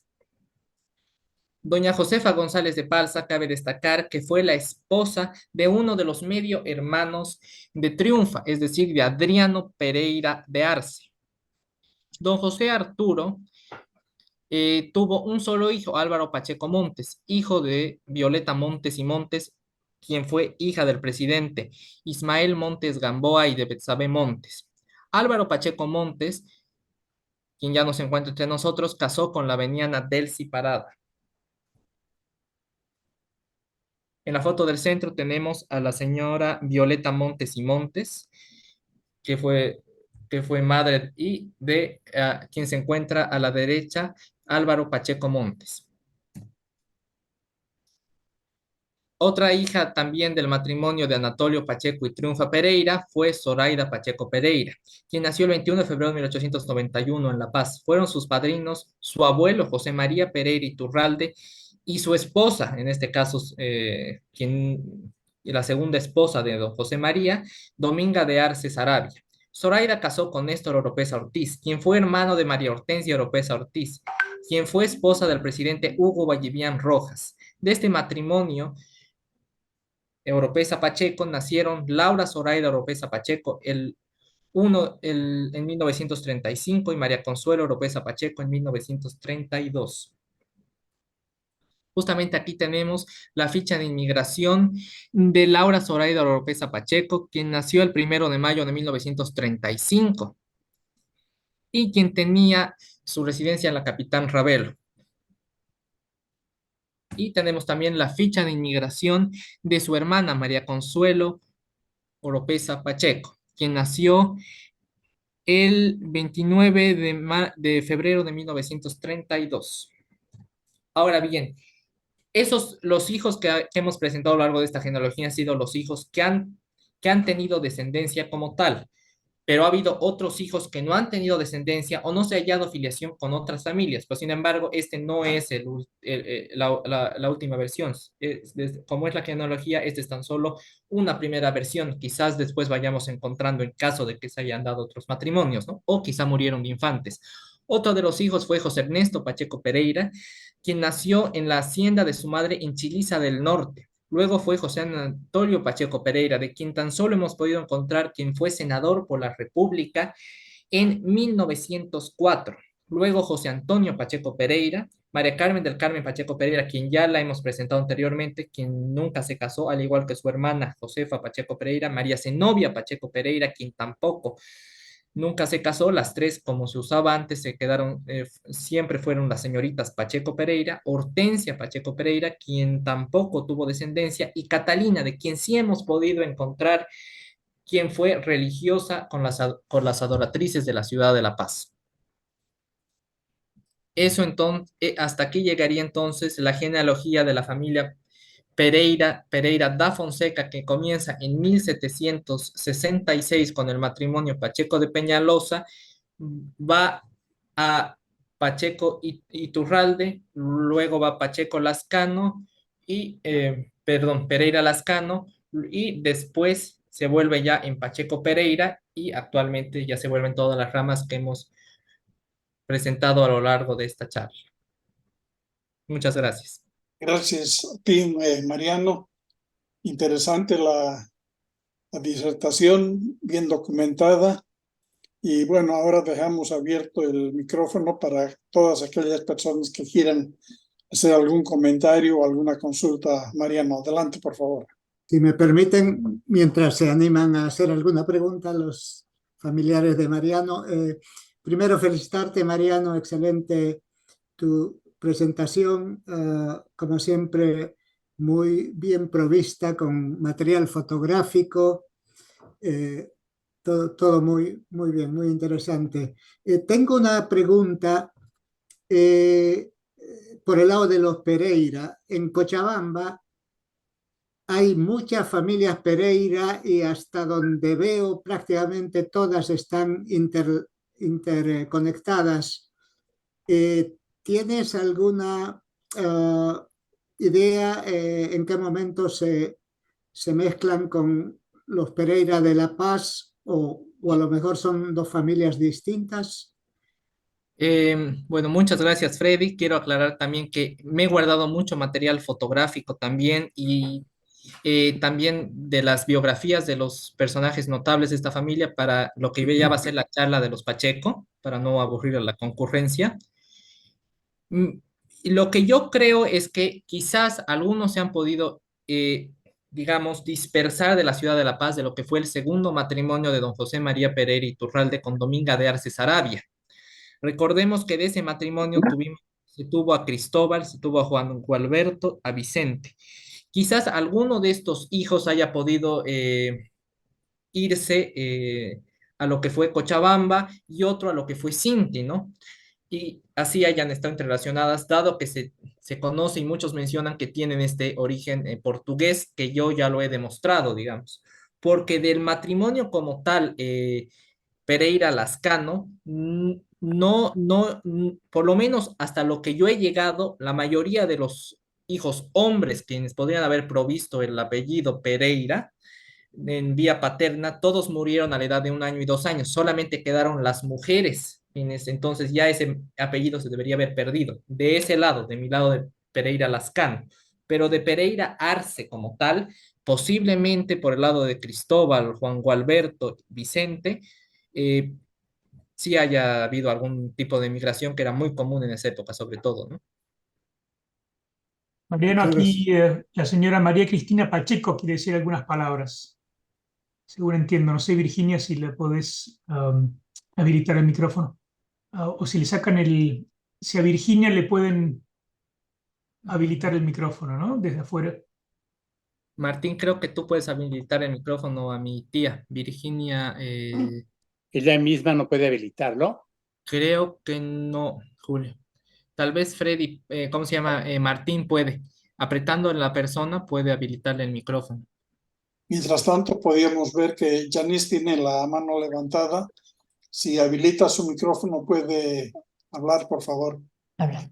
Doña Josefa González de Palza, cabe destacar que fue la esposa de uno de los medio hermanos de Triunfa, es decir, de Adriano Pereira de Arce. Don José Arturo tuvo un solo hijo, Álvaro Pacheco Montes, hijo de Violeta Montes y Montes, quien fue hija del presidente Ismael Montes Gamboa y de Betsabe Montes. Álvaro Pacheco Montes, quien ya no se encuentra entre nosotros, casó con la veniana Delcy Parada. En la foto del centro tenemos a la señora Violeta Montes y Montes, que fue, que fue madre y de quien se encuentra a la derecha, Álvaro Pacheco Montes. Otra hija también del matrimonio de Anatolio Pacheco y Triunfa Pereira fue Zoraida Pacheco Pereira, quien nació el 21 de febrero de 1891 en La Paz. Fueron sus padrinos su abuelo José María Pereira Iturralde y su esposa, en este caso, la segunda esposa de don José María, Dominga de Arce Sarabia. Zoraida casó con Néstor Oropesa Ortiz, quien fue hermano de María Hortensia Oropesa Ortiz, quien fue esposa del presidente Hugo Vallivian Rojas. De este matrimonio, Oropesa Pacheco, nacieron Laura Zoraida Oropesa Pacheco en 1935 y María Consuelo Oropesa Pacheco en 1932. Justamente aquí tenemos la ficha de inmigración de Laura Zoraida Oropesa Pacheco, quien nació el 1 de mayo de 1935 y quien tenía su residencia en la Capitán Ravelo. Y tenemos también la ficha de inmigración de su hermana María Consuelo Oropesa Pacheco, quien nació el 29 de febrero de 1932. Ahora bien, los hijos que hemos presentado a lo largo de esta genealogía han sido los hijos que han que han tenido descendencia como tal, pero ha habido otros hijos que no han tenido descendencia o no se ha hallado filiación con otras familias. Pero sin embargo, este no es la última versión. Como es la genealogía, este es tan solo una primera versión. Quizás después vayamos encontrando en caso de que se hayan dado otros matrimonios, ¿no? O quizá murieron de infantes. Otro de los hijos fue José Ernesto Pacheco Pereira, quien nació en la hacienda de su madre en Chiliza del Norte. Luego fue José Antonio Pacheco Pereira, de quien tan solo hemos podido encontrar quien fue senador por la República en 1904. Luego José Antonio Pacheco Pereira, María Carmen del Carmen Pacheco Pereira, quien ya la hemos presentado anteriormente, quien nunca se casó, al igual que su hermana Josefa Pacheco Pereira, María Zenobia Pacheco Pereira, quien tampoco nunca se casó, las tres, como se usaba antes, se quedaron, siempre fueron las señoritas Pacheco Pereira, Hortensia Pacheco Pereira, quien tampoco tuvo descendencia, y Catalina, de quien sí hemos podido encontrar quien fue religiosa con las adoratrices de la ciudad de La Paz. Eso entonces, hasta aquí llegaría entonces la genealogía de la familia Pereira da Fonseca, que comienza en 1766 con el matrimonio Pacheco de Peñalosa, va a Pacheco Iturralde, luego va Pacheco Lascano perdón, Pereira Lascano, y después se vuelve ya en Pacheco Pereira y actualmente ya se vuelven todas las ramas que hemos presentado a lo largo de esta charla. Muchas gracias. Gracias a ti, Mariano. Interesante la disertación, bien documentada. Y bueno, ahora dejamos abierto el micrófono para todas aquellas personas que quieran hacer algún comentario o alguna consulta. Mariano, adelante, por favor. Si me permiten, mientras se animan a hacer alguna pregunta a los familiares de Mariano, primero felicitarte, Mariano, excelente tu presentación, como siempre, muy bien provista con material fotográfico, todo muy, muy bien, muy interesante. Tengo una pregunta por el lado de los Pereira. En Cochabamba hay muchas familias Pereira y hasta donde veo prácticamente todas están interconectadas. ¿Tienes alguna idea en qué momento se mezclan con los Pereira de La Paz o a lo mejor son dos familias distintas? Bueno, muchas gracias, Freddy. Quiero aclarar también que me he guardado mucho material fotográfico también y también de las biografías de los personajes notables de esta familia para lo que ya va a ser la charla de los Pacheco, para no aburrir a la concurrencia. Mm, y lo que yo creo es que quizás algunos se han podido, digamos, dispersar de la ciudad de La Paz de lo que fue el segundo matrimonio de don José María Pereira Iturralde con Dominga de Arce Sarabia. Recordemos que de ese matrimonio se tuvo a Cristóbal, se tuvo a Juan Gualberto, a Vicente. Quizás alguno de estos hijos haya podido irse a lo que fue Cochabamba y otro a lo que fue Cinti, ¿no? Y así hayan estado interrelacionadas, dado que se conoce y muchos mencionan que tienen este origen portugués, que yo ya lo he demostrado, digamos, porque del matrimonio como tal, Pereira Lascano, por lo menos hasta lo que yo he llegado, la mayoría de los hijos hombres quienes podrían haber provisto el apellido Pereira en vía paterna, todos murieron a la edad de 1 año y 2 años, solamente quedaron las mujeres, quienes entonces ya ese apellido se debería haber perdido. De ese lado, de mi lado de Pereira Lascano, pero de Pereira Arce como tal, posiblemente por el lado de Cristóbal, Juan Gualberto, Vicente, eh, sí haya habido algún tipo de migración que era muy común en esa época, sobre todo, ¿no? Mariano, Muchas gracias. aquí la señora María Cristina Pacheco quiere decir algunas palabras. Seguro entiendo, no sé, Virginia, si le podés habilitar el micrófono. O si le sacan si a Virginia le pueden habilitar el micrófono, ¿no? Desde afuera. Martín, creo que tú puedes habilitar el micrófono a mi tía, Virginia. Ella misma no puede habilitarlo. Creo que no, Julio. Tal vez Freddy, ¿cómo se llama? Martín puede. Apretando en la persona puede habilitarle el micrófono. Mientras tanto, podíamos ver que Janice tiene la mano levantada. Si habilita su micrófono, puede hablar, por favor. Habla.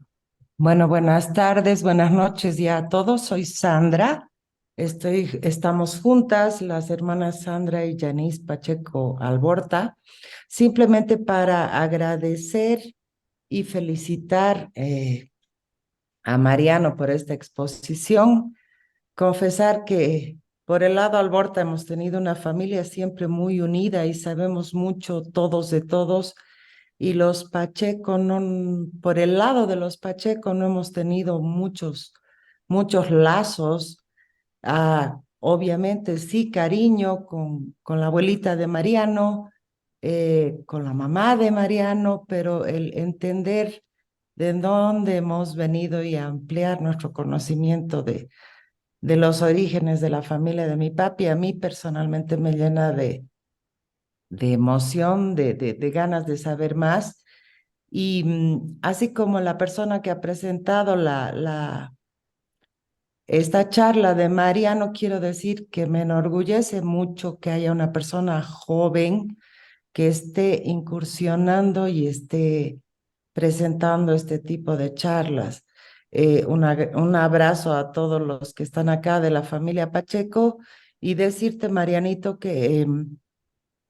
Bueno, buenas tardes, buenas noches ya a todos. Soy Sandra. Estamos juntas, las hermanas Sandra y Janice Pacheco Alborta, simplemente para agradecer y felicitar a Mariano por esta exposición. Confesar que por el lado Alborta hemos tenido una familia siempre muy unida y sabemos mucho todos de todos. Y los Pacheco, no, por el lado de los Pacheco no hemos tenido muchos lazos. Obviamente sí, cariño con la abuelita de Mariano, con la mamá de Mariano, pero el entender de dónde hemos venido y ampliar nuestro conocimiento de los orígenes de la familia de mi papi, a mí personalmente me llena de emoción, de ganas de saber más. Y así como la persona que ha presentado esta charla de Mariano, quiero decir que me enorgullece mucho que haya una persona joven que esté incursionando y esté presentando este tipo de charlas. Un abrazo a todos los que están acá de la familia Pacheco y decirte, Marianito, que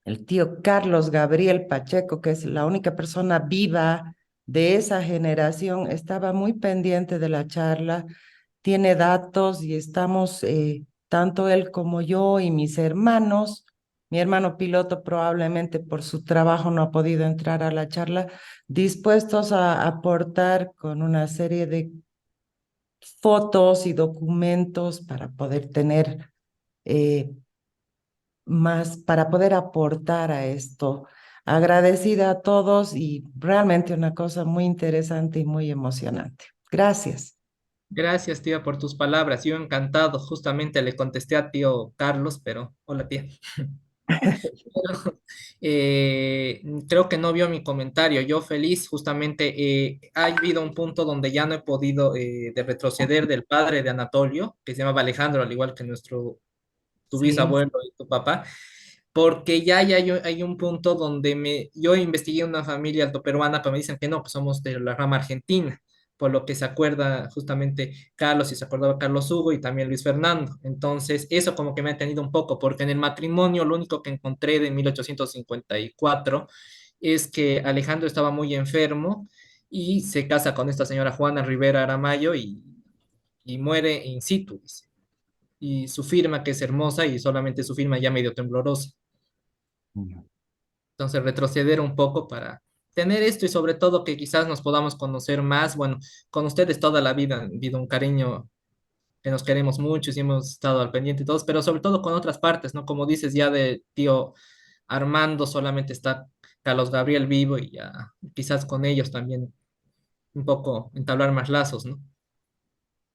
el tío Carlos Gabriel Pacheco, que es la única persona viva de esa generación, estaba muy pendiente de la charla, tiene datos y estamos, tanto él como yo y mis hermanos, mi hermano piloto probablemente por su trabajo no ha podido entrar a la charla, dispuestos a aportar con una serie de fotos y documentos para poder tener más, para poder aportar a esto. Agradecida a todos y realmente una cosa muy interesante y muy emocionante. Gracias. Gracias, tía, por tus palabras. Yo encantado. Justamente le contesté a tío Carlos, pero hola, tía. Pero, creo que no vio mi comentario. Yo feliz, justamente ha habido un punto donde ya no he podido de retroceder del padre de Anatolio, que se llamaba Alejandro, al igual que tu Sí. bisabuelo y tu papá, porque ya hay un punto donde yo investigué una familia altoperuana, pero me dicen que no, que somos de la rama argentina, por lo que se acuerda justamente Carlos y se acordaba Carlos Hugo y también Luis Fernando. Entonces, eso como que me ha tenido un poco, porque en el matrimonio lo único que encontré de 1854 es que Alejandro estaba muy enfermo y se casa con esta señora Juana Rivera Aramayo y muere in situ, dice. Y su firma, que es hermosa, y solamente su firma ya medio temblorosa. Entonces, retroceder un poco para tener esto y sobre todo que quizás nos podamos conocer más. Bueno, con ustedes toda la vida ha habido un cariño que nos queremos mucho y hemos estado al pendiente y todos, pero sobre todo con otras partes, ¿no? Como dices, ya de tío Armando solamente está Carlos Gabriel vivo y ya quizás con ellos también un poco entablar más lazos, ¿no?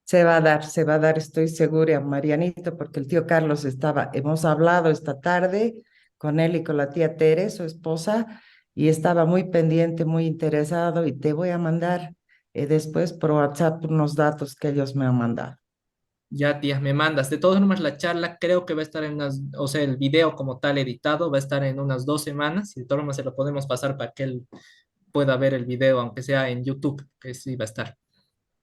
Se va a dar, estoy segura, Marianito, porque el tío Carlos hemos hablado esta tarde con él y con la tía Tere, su esposa, y estaba muy pendiente, muy interesado, y te voy a mandar después por WhatsApp unos datos que ellos me han mandado. Ya, tía, me mandas. De todas formas, la charla creo que va a estar en unas, o sea, el video como tal editado va a estar en unas 2 semanas y de todas formas se lo podemos pasar para que él pueda ver el video, aunque sea en YouTube, que sí va a estar.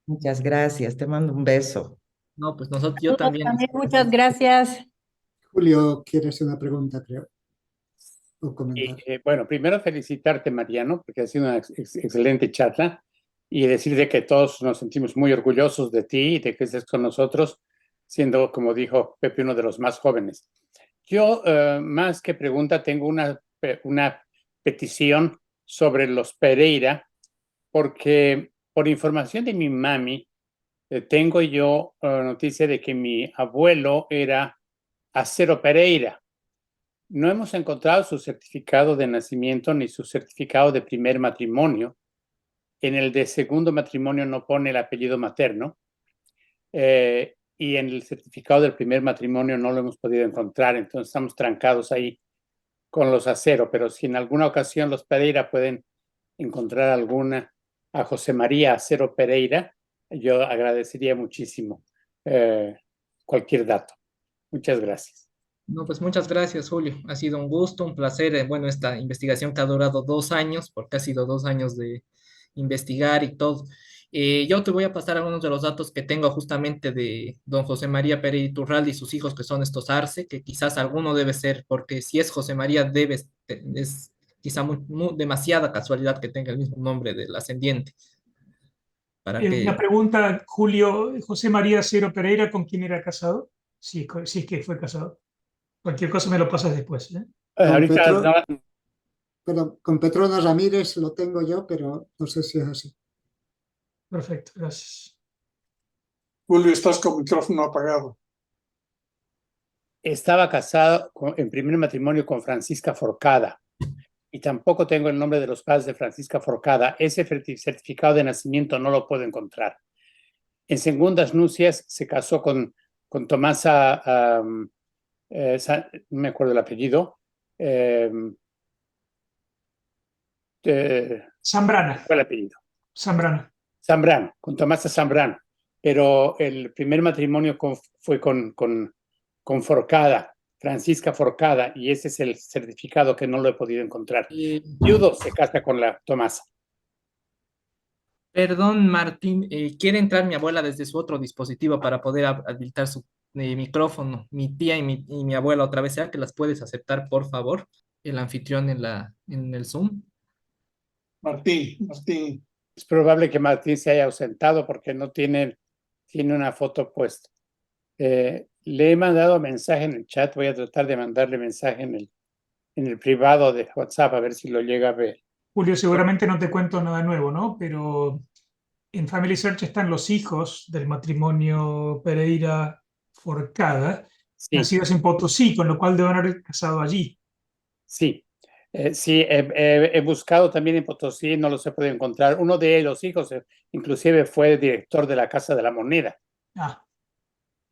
Muchas gracias, te mando un beso. No, pues nosotros, yo también. También muchas gracias. Julio, ¿quieres una pregunta, creo? O comentar. Bueno, primero felicitarte, Mariano, porque ha sido una excelente charla y decirte que todos nos sentimos muy orgullosos de ti y de que estés con nosotros, siendo, como dijo Pepe, uno de los más jóvenes. Yo, más que pregunta, tengo una petición sobre los Pereira, porque por información de mi mami, tengo yo noticia de que mi abuelo era Acero Pereira. No hemos encontrado su certificado de nacimiento ni su certificado de primer matrimonio. En el de segundo matrimonio no pone el apellido materno. Y en el certificado del primer matrimonio no lo hemos podido encontrar. Entonces estamos trancados ahí con los Acero. Pero si en alguna ocasión los Pereira pueden encontrar alguna a José María Acero Pereira, yo agradecería muchísimo cualquier dato. Muchas gracias. No, pues muchas gracias, Julio. Ha sido un gusto, un placer. Bueno, esta investigación que ha durado 2 años, porque ha sido 2 años de investigar y todo. Yo te voy a pasar algunos de los datos que tengo justamente de don José María Pereira Iturralde y sus hijos, que son estos Arce, que quizás alguno debe ser, porque si es José María, es quizá demasiada casualidad que tenga el mismo nombre del ascendiente, para Una que pregunta, Julio, José María Cero Pereira, ¿con quién era casado? Si es que fue casado. Cualquier cosa me lo pasas después, ¿eh? Con Ahorita Petro, perdón, con Petrona Ramírez lo tengo yo, pero no sé si es así. Perfecto, gracias. Julio, estás con micrófono apagado. estaba casado en primer matrimonio con Francisca Forcada y tampoco tengo el nombre de los padres de Francisca Forcada. Ese certificado de nacimiento no lo puedo encontrar. En segundas nupcias se casó con Tomasa, no me acuerdo el apellido, eh, Zambrana, ¿cuál apellido? Zambrana. Zambrano, con Tomasa Zambrano. Pero el primer matrimonio fue con Forcada, Francisca Forcada, y ese es el certificado que no lo he podido encontrar. eh, Viudo se casa con la Tomasa. perdón, Martín, quiere entrar mi abuela desde su otro dispositivo para poder habilitar su micrófono. Mi tía y mi abuela otra vez, ¿sea que las puedes aceptar, por favor? El anfitrión en el Zoom. Martín, Es probable que Martín se haya ausentado porque no tiene una foto puesta. Le he mandado mensaje en el chat, voy a tratar de mandarle mensaje en el privado de WhatsApp a ver si lo llega a ver. Julio, seguramente no te cuento nada nuevo, ¿no? Pero en Family Search están los hijos del matrimonio Pereira Forcada, Sí, nacidos en Potosí, con lo cual deben haber casado allí. sí. Sí, he buscado también en Potosí, no los he podido encontrar. Uno de los hijos, inclusive, fue director de la Casa de la Moneda. Ah,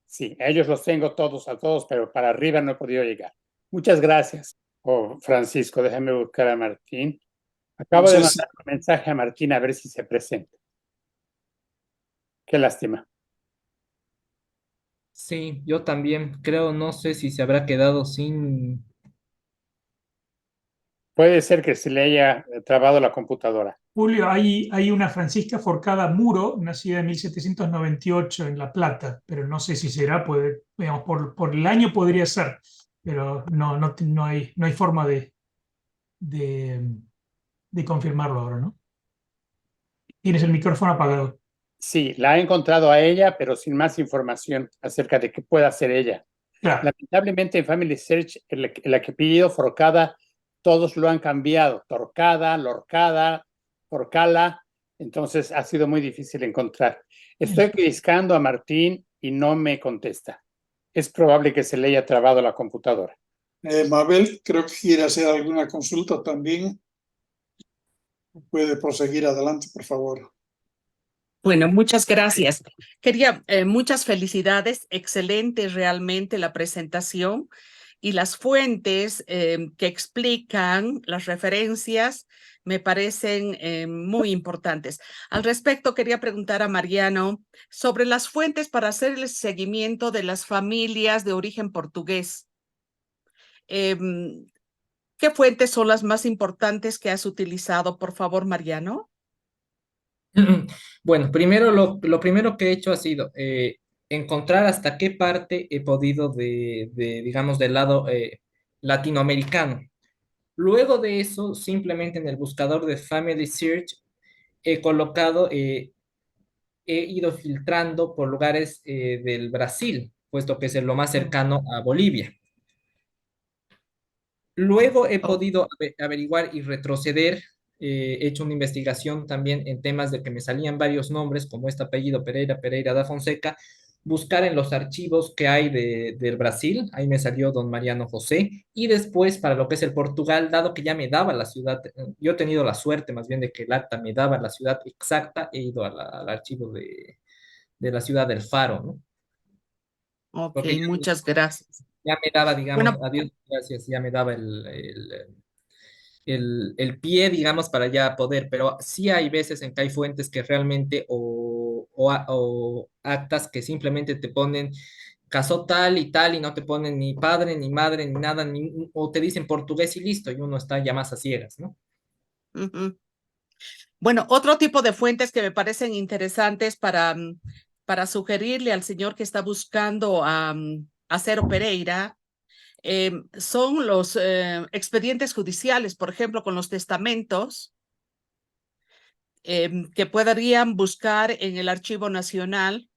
Sí, a ellos los tengo todos, a todos, pero para arriba no he podido llegar. Muchas gracias. Oh, Francisco, déjame buscar a Martín. no Acabo de sé si mandar un mensaje a Martín a ver si se presenta. Qué lástima. Sí, yo también creo, no sé si se habrá quedado sin... Puede ser que se le haya trabado la computadora. Julio, hay una Francisca Forcada Muro, nacida en 1798 en La Plata, pero no sé si será, puede, digamos, por el año podría ser, pero no hay forma de, de confirmarlo ahora, ¿no? Tienes el micrófono apagado. Sí, la he encontrado a ella, pero sin más información acerca de qué pueda hacer ella. Claro, Lamentablemente en Family Search, el apellido Forcada, todos lo han cambiado. Torcada, Lorcada, Forcala. Entonces ha sido muy difícil encontrar. Estoy buscando a Martín y no me contesta. Es probable que se le haya trabado la computadora. Mabel creo que quiere hacer alguna consulta también. Puede proseguir adelante, por favor. Bueno, muchas gracias. Muchas felicidades. Excelente realmente la presentación y las fuentes que explican las referencias me parecen muy importantes. Al respecto, quería preguntar a Mariano sobre las fuentes para hacer el seguimiento de las familias de origen portugués. ¿Qué fuentes son las más importantes que has utilizado, por favor, Mariano? Bueno, primero lo primero que he hecho ha sido encontrar hasta qué parte he podido digamos, del lado latinoamericano. Luego de eso, simplemente en el buscador de Family Search he colocado, he ido filtrando por lugares del Brasil, puesto que es lo más cercano a Bolivia. Luego he Oh, podido averiguar y retroceder. He hecho una investigación también en temas de que me salían varios nombres, como este apellido Pereira da Fonseca, buscar en los archivos que hay del Brasil, ahí me salió don Mariano José, y después para lo que es el Portugal, dado que ya me daba la ciudad, yo he tenido la suerte más bien de que el acta me daba la ciudad exacta, he ido al archivo de la ciudad del Faro, ¿no? ok, Porque muchas gracias. ya me daba, digamos, Bueno, a Dios gracias, ya me daba el pie, digamos, para ya poder, pero sí hay veces en que hay fuentes que realmente o actas que simplemente te ponen casó tal y no te ponen ni padre, ni madre, ni nada, o te dicen portugués y listo, y uno está ya más a ciegas, ¿no? Ujú. Bueno, otro tipo de fuentes que me parecen interesantes para sugerirle al señor que está buscando a Cero Pereira son los expedientes judiciales, por ejemplo, con los testamentos que podrían buscar en el Archivo Nacional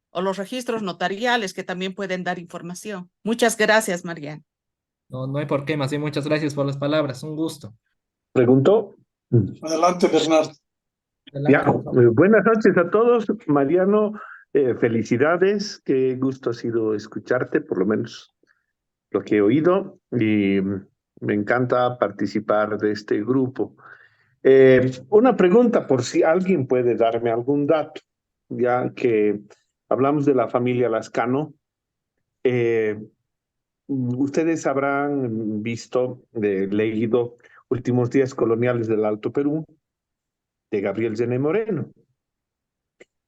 o los registros notariales que también pueden dar información. Muchas gracias, Mariana. No, no hay por qué, más bien muchas gracias por las palabras, un gusto. ¿Preguntó? Adelante, Bernardo. Ya, Adelante, por favor. buenas noches a todos. Mariano, felicidades. Qué gusto ha sido escucharte, por lo menos lo que he oído, y me encanta participar de este grupo. Una pregunta por si alguien puede darme algún dato, ya que hablamos de la familia Lascano. Ustedes habrán visto, leído Últimos días coloniales del Alto Perú, de Gabriel Zené Moreno.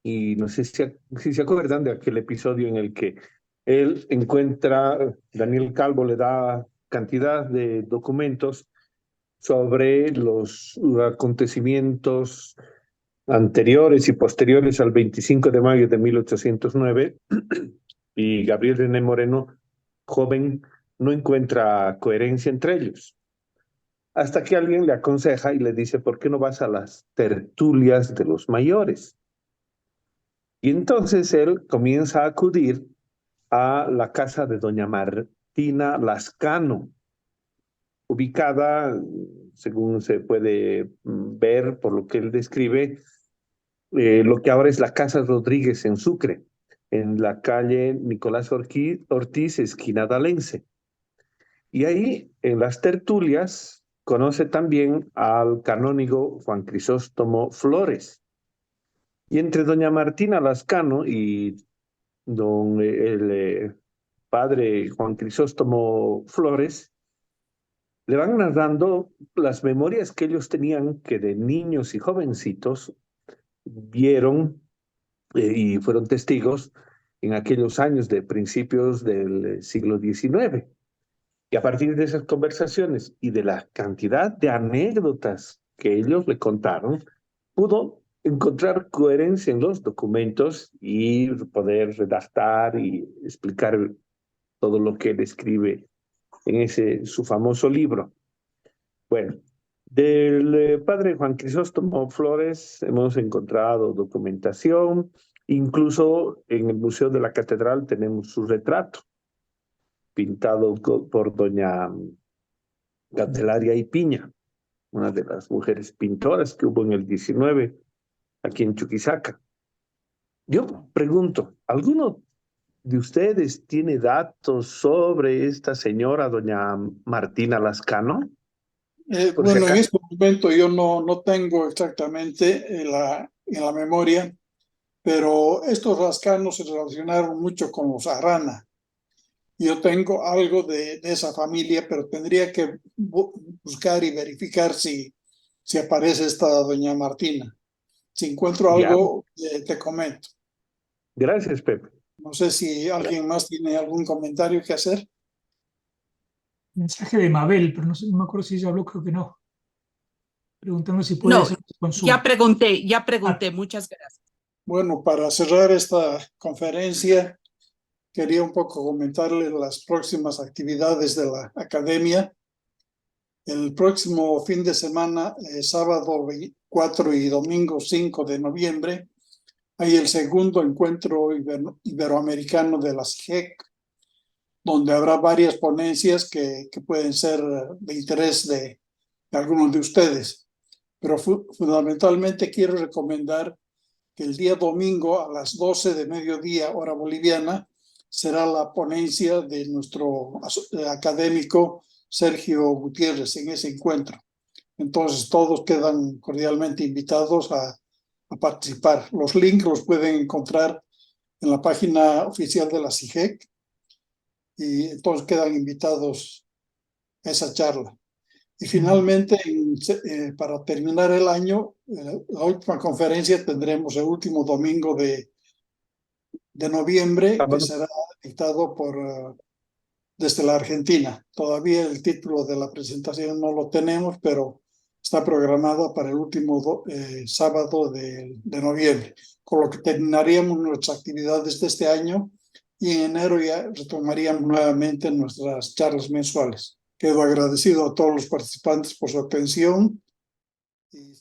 Y no sé si se acuerdan de aquel episodio en el que él encuentra, Daniel Calvo le da cantidad de documentos sobre los acontecimientos anteriores y posteriores al 25 de mayo de 1809, y Gabriel Zené Moreno, joven, no encuentra coherencia entre ellos. Hasta que alguien le aconseja y le dice, ¿por qué no vas a las tertulias de los mayores? Y entonces él comienza a acudir a la casa de doña Martina Lascano, ubicada, según se puede ver por lo que él describe, lo que ahora es la Casa Rodríguez en Sucre, en la calle Nicolás Ortiz, esquina Dalense. Y ahí, en las tertulias, conoce también al canónigo Juan Crisóstomo Flores. Y entre doña Martina Lascano y el padre Juan Crisóstomo Flores le van narrando las memorias que ellos tenían, que de niños y jovencitos vieron y fueron testigos en aquellos años de principios del siglo XIX. Y a partir de esas conversaciones y de la cantidad de anécdotas que ellos le contaron, pudo encontrar coherencia en los documentos y poder redactar y explicar todo lo que él escribe en su famoso libro. Bueno, del padre Juan Crisóstomo Flores hemos encontrado documentación, incluso en el Museo de la Catedral tenemos su retrato, pintado por doña Candelaria Ipiña, una de las mujeres pintoras que hubo en el 19 aquí en Chuquisaca. Yo pregunto, ¿alguno de ustedes tiene datos sobre esta señora, doña Martina Lascano? Bueno, en este momento yo no tengo exactamente en la memoria, pero estos lascanos se relacionaron mucho con los Arana. Yo tengo algo de esa familia, pero tendría que buscar y verificar si aparece esta doña Martina. Si encuentro algo, te comento. Gracias, Pepe. No sé si alguien más tiene algún comentario que hacer. Mensaje de Mabel, pero no me acuerdo si ella habló, creo que no. Preguntando si puede No, hacer consulta. ya pregunté, muchas gracias. Bueno, para cerrar esta conferencia, quería un poco comentarles las próximas actividades de la academia. El próximo fin de semana, sábado 4 y domingo 5 de noviembre, hay el segundo encuentro iberoamericano de la SIGEC, donde habrá varias ponencias que pueden ser de interés de algunos de ustedes. Pero fundamentalmente quiero recomendar que el día domingo a las 12 de mediodía, hora boliviana, será la ponencia de nuestro académico Sergio Gutiérrez en ese encuentro. Entonces todos quedan cordialmente invitados a participar. Los links los pueden encontrar en la página oficial de la SIGEC y todos quedan invitados a esa charla. Y finalmente, para terminar el año, la última conferencia tendremos el último domingo de noviembre, que será dictado desde la Argentina. Todavía el título de la presentación no lo tenemos, pero está programado para el último sábado de noviembre, con lo que terminaríamos nuestras actividades de este año y en enero ya retomaríamos nuevamente nuestras charlas mensuales. Quedo agradecido a todos los participantes por su atención. Y